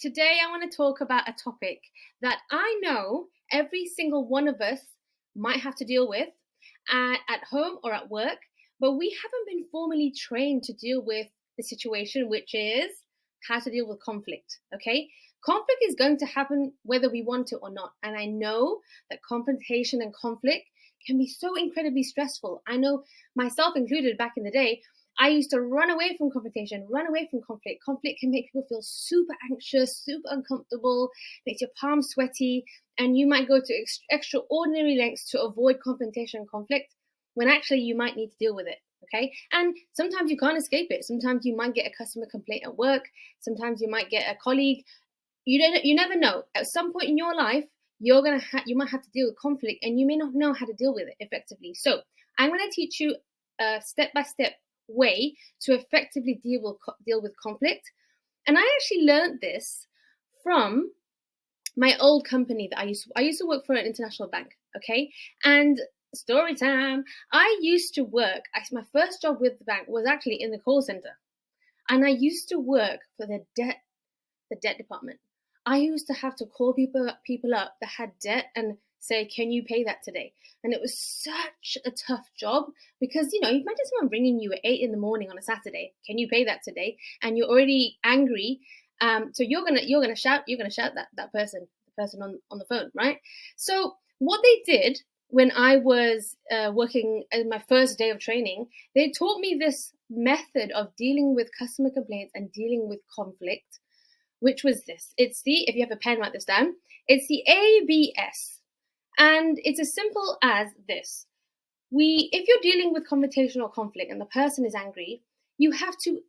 Today, I want to talk about a topic that I know every single one of us might have to deal with at home or at work, but we haven't been formally trained to deal with the situation, which is how to deal with conflict. Okay. Conflict is going to happen whether we want to or not. And I know that confrontation and conflict can be so incredibly stressful. I know myself included back in the day, I used to run away from confrontation, run away from conflict. Conflict can make people feel super anxious, super uncomfortable, makes your palms sweaty, and you might go to extraordinary lengths to avoid confrontation and conflict when actually you might need to deal with it. Okay. And sometimes you can't escape it. Sometimes you might get a customer complaint at work. Sometimes you might get a colleague. You never know. At some point in your life, you might have to deal with conflict, and you may not know how to deal with it effectively. So I'm going to teach you a step-by-step way to effectively deal with conflict. And I actually learned this from my old company that I used to work for an international bank. Okay. And story time. I used to work. My first job with the bank was actually in the call center, and I used to work for the debt department. I used to have to call people up that had debt and say, can you pay that today? And it was such a tough job because, imagine someone ringing you at 8 in the morning on a Saturday, can you pay that today? And you're already angry. So you're gonna shout that person on the phone, right? So what they did when I was working in my first day of training, they taught me this method of dealing with customer complaints and dealing with conflict, which was this. If you have a pen, write this down. It's the ABS. And it's as simple as this. If you're dealing with confrontation or conflict and the person is angry, you have to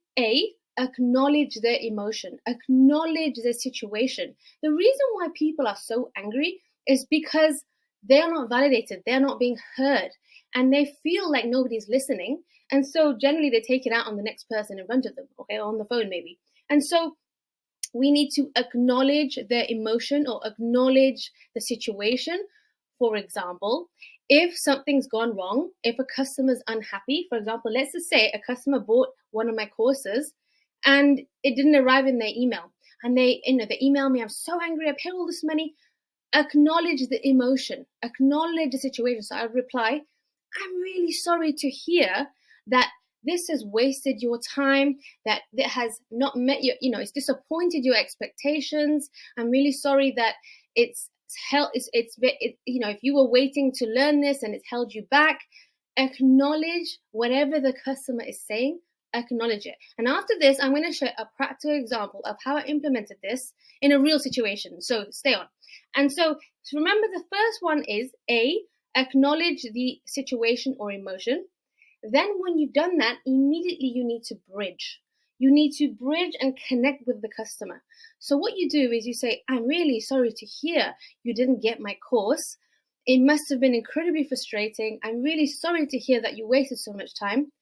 acknowledge their emotion, acknowledge their situation. The reason why people are so angry is because they're not validated, they're not being heard, and they feel like nobody's listening. And so generally they take it out on the next person in front of them, okay, on the phone maybe. And so we need to acknowledge their emotion or acknowledge the situation. For example, if something's gone wrong, if a customer's unhappy, for example, let's just say a customer bought one of my courses and it didn't arrive in their email, and they email me, I'm so angry, I paid all this money. Acknowledge the emotion, acknowledge the situation. So I reply, I'm really sorry to hear that this has wasted your time, that it has not met your, it's disappointed your expectations. I'm really sorry that if you were waiting to learn this and it's held you back. Acknowledge whatever the customer is saying, acknowledge it. And after this, I'm going to share a practical example of how I implemented this in a real situation. So stay on. And so remember, the first one is acknowledge the situation or emotion. Then when you've done that, immediately you need to bridge. You need to bridge and connect with the customer. So what you do is you say, I'm really sorry to hear you didn't get my course. It must have been incredibly frustrating. I'm really sorry to hear that you wasted so much time.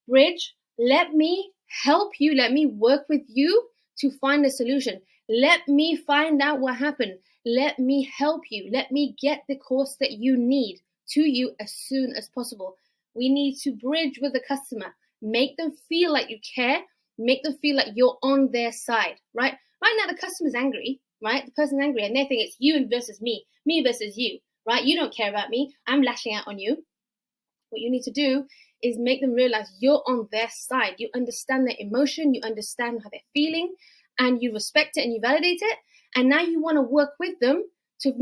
Bridge, let me help you. Let me work with you to find a solution. Let me find out what happened. Let me help you. Let me get the course that you need to you as soon as possible. We need to bridge with the customer, make them feel like you care, make them feel like you're on their side, right? Right now, the customer's angry, right? The person's angry and they think it's you versus me versus you, right? You don't care about me. I'm lashing out on you. What you need to do is make them realize you're on their side. You understand their emotion, you understand how they're feeling, and you respect it and you validate it. And now you want to work with them to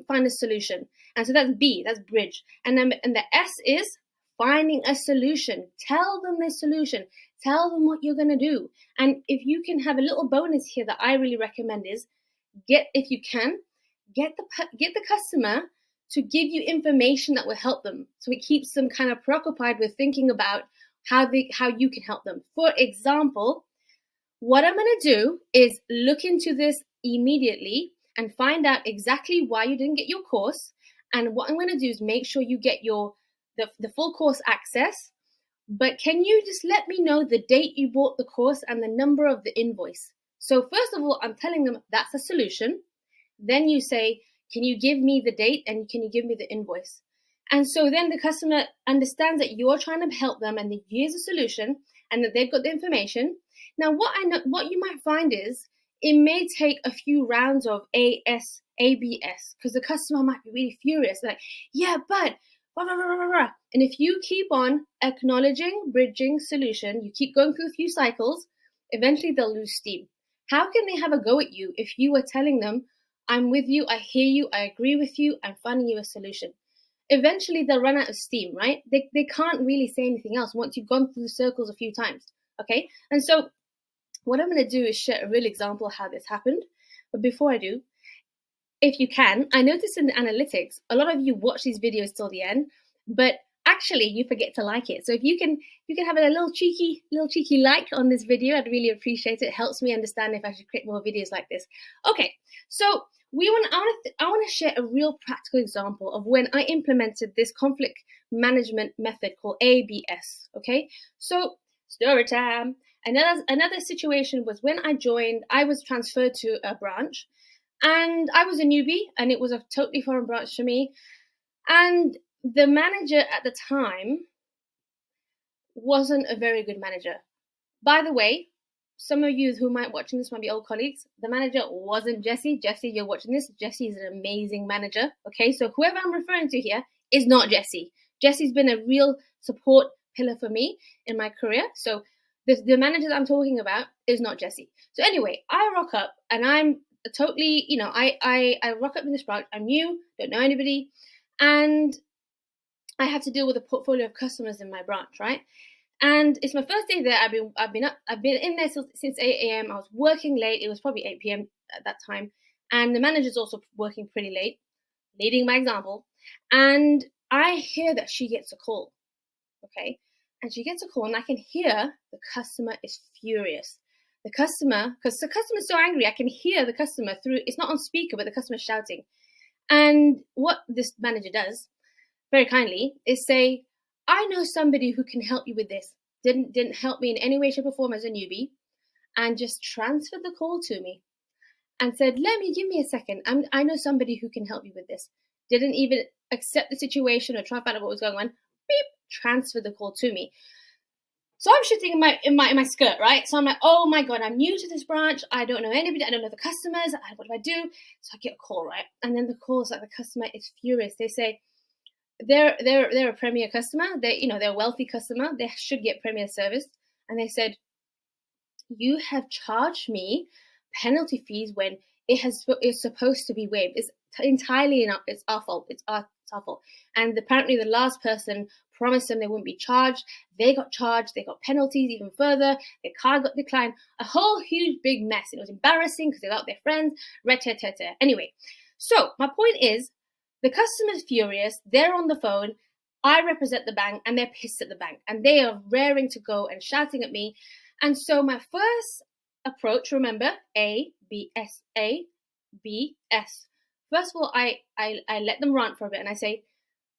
find a solution. And so that's B, that's bridge. And the S is finding a solution. Tell them the solution. Tell them what you're going to do. And if you can have a little bonus here that I really recommend is get the customer to give you information that will help them. So it keeps them kind of preoccupied with thinking about how you can help them. For example, what I'm going to do is look into this immediately and find out exactly why you didn't get your course. And what I'm going to do is make sure you get the full course access, but can you just let me know the date you bought the course and the number of the invoice? So first of all, I'm telling them that's a solution. Then you say, can you give me the date and can you give me the invoice? And so then the customer understands that you're trying to help them and that here's a solution and that they've got the information. Now, what you might find is it may take a few rounds of ABS, because the customer might be really furious, like, yeah, but blah, blah, blah, blah, blah. And if you keep on acknowledging, bridging, solution, you keep going through a few cycles, eventually they'll lose steam. How can they have a go at you if you were telling them, I'm with you, I hear you, I agree with you, I'm finding you a solution? Eventually they'll run out of steam, right? They can't really say anything else once you've gone through the circles a few times, okay? And so what I'm going to do is share a real example of how this happened. But before I do, if you can, I noticed in the analytics, a lot of you watch these videos till the end, but actually you forget to like it. So if you can have a little cheeky like on this video, I'd really appreciate it. It helps me understand if I should create more videos like this. Okay, so I want to share a real practical example of when I implemented this conflict management method called ABS. Okay, so story time. Another situation was when I joined, I was transferred to a branch, and I was a newbie, and it was a totally foreign branch to me. And the manager at the time wasn't a very good manager. By the way, some of you who might watching this might be old colleagues. The manager wasn't Jesse. Jesse, you're watching this. Jesse is an amazing manager. Okay, so whoever I'm referring to here is not Jesse. Jesse's been a real support pillar for me in my career. So the manager that I'm talking about is not Jesse. So anyway, I rock up and I'm totally, I rock up in this branch. I'm new, don't know anybody, and I have to deal with a portfolio of customers in my branch, right? And it's my first day there. I've been in there since 8 a.m. I was working late. It was probably 8 p.m. at that time, and the manager's also working pretty late, leading by example. And I hear that she gets a call, okay? And she gets a call, and I can hear the customer is furious. Because the customer's so angry, I can hear the customer through. It's not on speaker, but the customer's shouting. And what this manager does, very kindly, is say, I know somebody who can help you with this. Didn't help me in any way, shape, or form as a newbie, and just transferred the call to me and said, give me a second. I know somebody who can help you with this. Didn't even accept the situation or try to find out what was going on. Beep, transferred the call to me. So I'm shitting in my skirt, right? So I'm like, oh my God, I'm new to this branch. I don't know anybody. I don't know the customers. What do I do? So I get a call, right? And then the call is like the customer is furious. They say, they're a premier customer. They're a wealthy customer. They should get premier service. And they said, you have charged me penalty fees when it's supposed to be waived. It's entirely it's our fault. It's our fault. And apparently the last person promised them they wouldn't be charged. They got charged. They got penalties even further. Their card got declined. A whole huge big mess. It was embarrassing because they got their friends. Anyway, so my point is, the customer's furious. They're on the phone. I represent the bank, and they're pissed at the bank, and they are raring to go and shouting at me. And so my first approach, remember, ABS. First of all, I let them rant for a bit, and I say,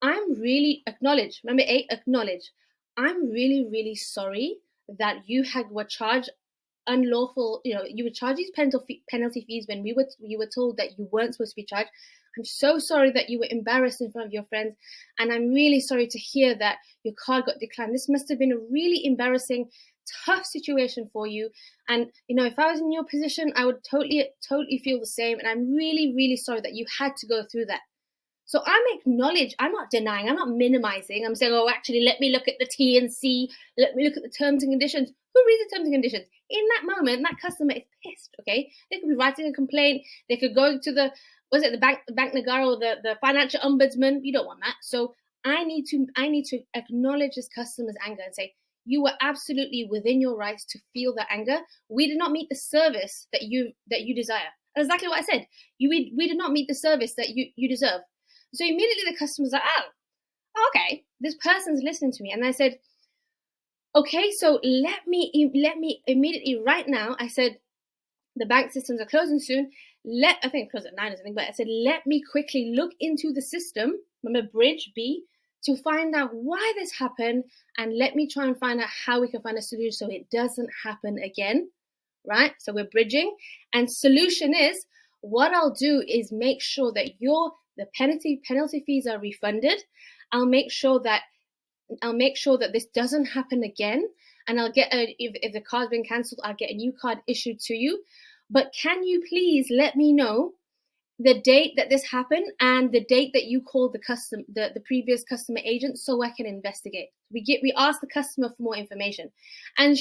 I'm really acknowledge. Remember, acknowledge. I'm really, really sorry that you were charged unlawful. You would charge these penalty fees when you were told that you weren't supposed to be charged. I'm so sorry that you were embarrassed in front of your friends, and I'm really sorry to hear that your card got declined. This must have been a really embarrassing, tough situation for you. And if I was in your position, I would totally feel the same. And I'm really, really sorry that you had to go through that. So I'm not denying, I'm not minimizing. I'm saying, oh, actually, let me look at the T&C, let me look at the terms and conditions. Who reads the terms and conditions? In that moment, that customer is pissed, okay? They could be writing a complaint. They could go to the Bank Nagara or the financial ombudsman. You don't want that. So I need to acknowledge this customer's anger and say, you were absolutely within your rights to feel that anger. We did not meet the service that you desire. That's exactly what I said. We did not meet the service that you deserve. So immediately the customer's like, oh, okay, this person's listening to me. And I said, okay, so let me immediately right now, I said, the bank systems are closing soon. I think it closed at 9 or something, but I said, let me quickly look into the system, remember bridge B, to find out why this happened, and let me try and find out how we can find a solution so it doesn't happen again, right? So we're bridging, and solution is, what I'll do is make sure that the penalty fees are refunded. I'll make sure that this doesn't happen again, and I'll get if the card's been cancelled, I'll get a new card issued to you. but can you please let me know the date that this happened and the date that you called the previous customer agent, so I can investigate. We asked the customer for more information, and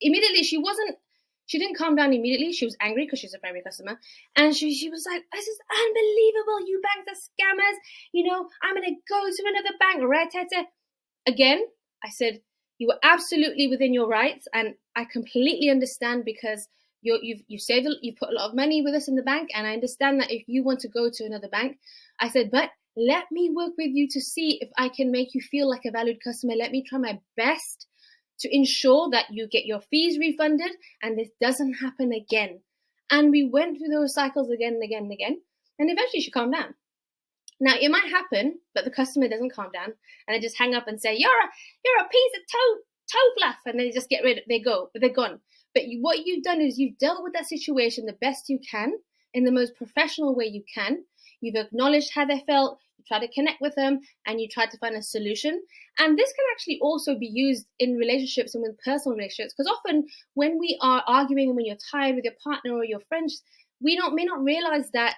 immediately she didn't calm down immediately. She was angry because she's a primary customer, and she was like, "This is unbelievable! You banks are scammers! I'm gonna go to another bank, right?" Again, I said, you were absolutely within your rights, and I completely understand, because you've put a lot of money with us in the bank, and I understand that if you want to go to another bank, I said, but let me work with you to see if I can make you feel like a valued customer. Let me try my best to ensure that you get your fees refunded and this doesn't happen again. And we went through those cycles again and again and again, and eventually she calmed down. Now, it might happen that the customer doesn't calm down and they just hang up and say, you're a piece of toe fluff, and then they just they go, but they're gone. But what you've done is you've dealt with that situation the best you can, in the most professional way you can. You've acknowledged how they felt, you try to connect with them, and you try to find a solution. And this can actually also be used in relationships and with personal relationships, because often when we are arguing and when you're tired with your partner or your friends, we may not realize that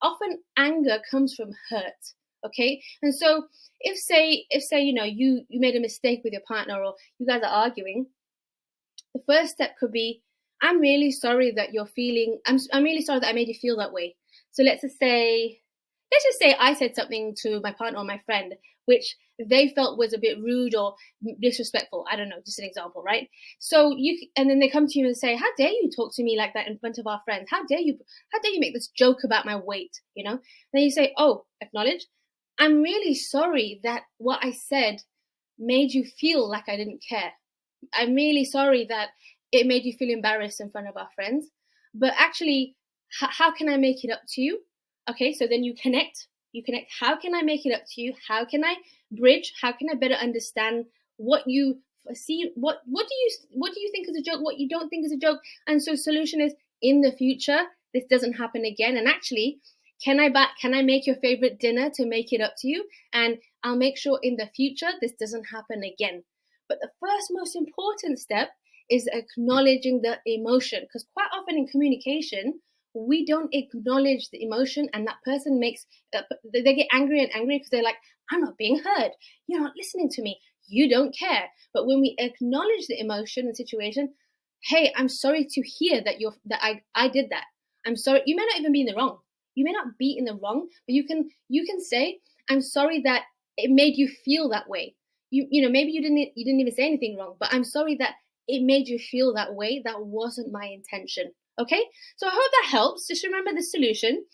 often anger comes from hurt. Okay, and so if say you made a mistake with your partner, or you guys are arguing, the first step could be, I'm really sorry that you're feeling. I'm really sorry that I made you feel that way. So let's just say I said something to my partner or my friend which they felt was a bit rude or disrespectful. I don't know, just an example, right? So and then they come to you and say, "How dare you talk to me like that in front of our friends? How dare you make this joke about my weight?" Then you say, "Oh, acknowledge. I'm really sorry that what I said made you feel like I didn't care. I'm really sorry that it made you feel embarrassed in front of our friends. But actually, how can I make it up to you?" Okay, so then you connect. How can I make it up to you? How can I bridge? How can I better understand what you see? What do you think is a joke? What you don't think is a joke? And so solution is, in the future, this doesn't happen again. And actually, can I make your favorite dinner to make it up to you? And I'll make sure in the future this doesn't happen again. But the first most important step is acknowledging the emotion, because quite often in communication, we don't acknowledge the emotion, and that person they get angry and angry because they're like, I'm not being heard. You're not listening to me. You don't care. But when we acknowledge the emotion and situation, hey, I'm sorry to hear that I did that. I'm sorry. You may not even be in the wrong. You may not be in the wrong, but you can say, I'm sorry that it made you feel that way. Maybe you didn't even say anything wrong, but I'm sorry that it made you feel that way. That wasn't my intention. Okay, so I hope that helps. Just remember the solution: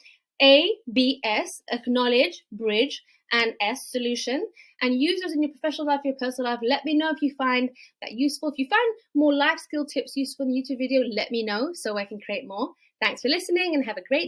A, B, S, acknowledge, bridge, and S, solution. And use those in your professional life, your personal life. Let me know if you find that useful. If you find more life skill tips useful in the YouTube video, let me know so I can create more. Thanks for listening, and have a great